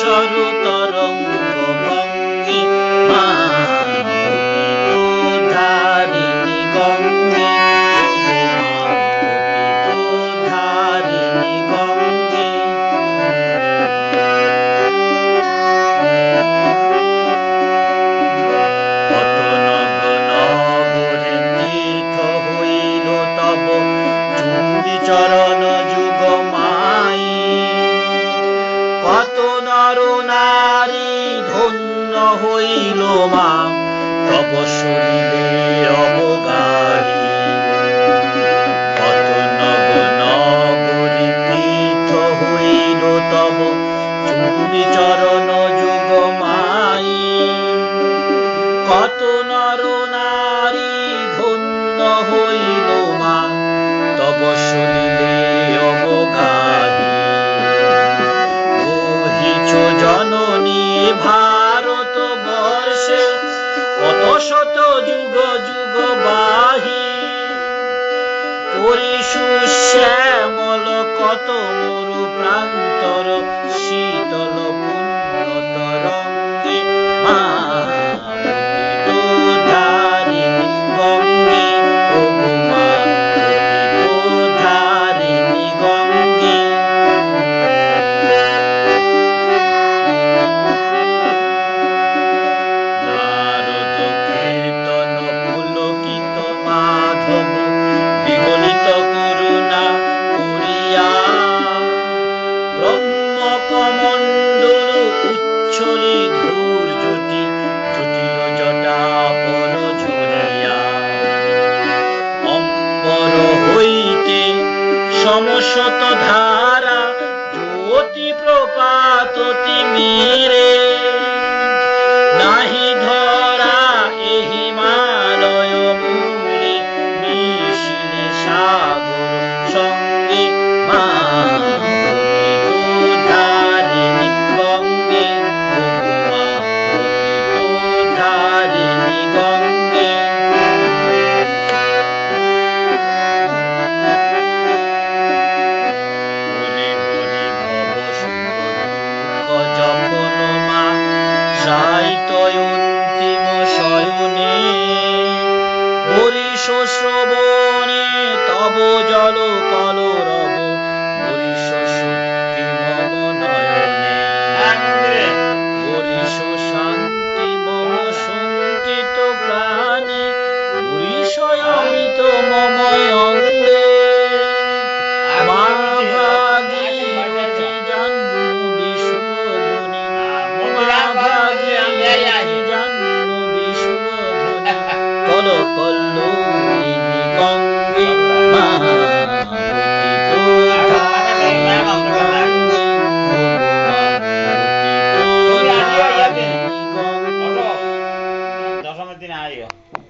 সরু তরঙ্গ ভঙ্গে মা ধারিণী গঙ্গে, ধারিণী গঙ্গে। কত নব নগরে তীর্থ হইল তব চুরি চরণ যুগ মাই, কত নর নারী ধন্য হইল মা তব শরীরের অবগাহী। কত নব নগরী তীর্থ হইল তব চুরি চরণ যুগ মাই, কত নর নারী ধন্য হইল মা তব শরীরের অবগাহী। বহিছ জননী ভারত বর্ষে কত শত যুগ যুগ বাহি, করিসু শ্যামল কত মরু প্রান্তর শীতল পুণ্য তরঙ্গে মা ধারিণী গঙ্গে, ও মা ধারিণী গঙ্গে। নারদ কীর্তন পুলকিত মাধব বিগলিত করুণা করিয়া, ব্রহ্ম কমণ্ডল উচ্ছলি ধূর্যটি জটিল জটা পর ঝরিয়া, অম্বর হইতে সমশত ধারা জ্যোতি প্রপাততি মেরে, নাহি ধরা এ হিমালয় মূলে মিশিলে সাগর সঙ্গে মা ধারিণী গঙ্গে, মা ধারিণী গঙ্গে। হরি হরি ভব সুখ দুঃখ যখন মা সাহিত্য অন্তিম শয়নে, হরিষ শ্রবণে তব জল কলরব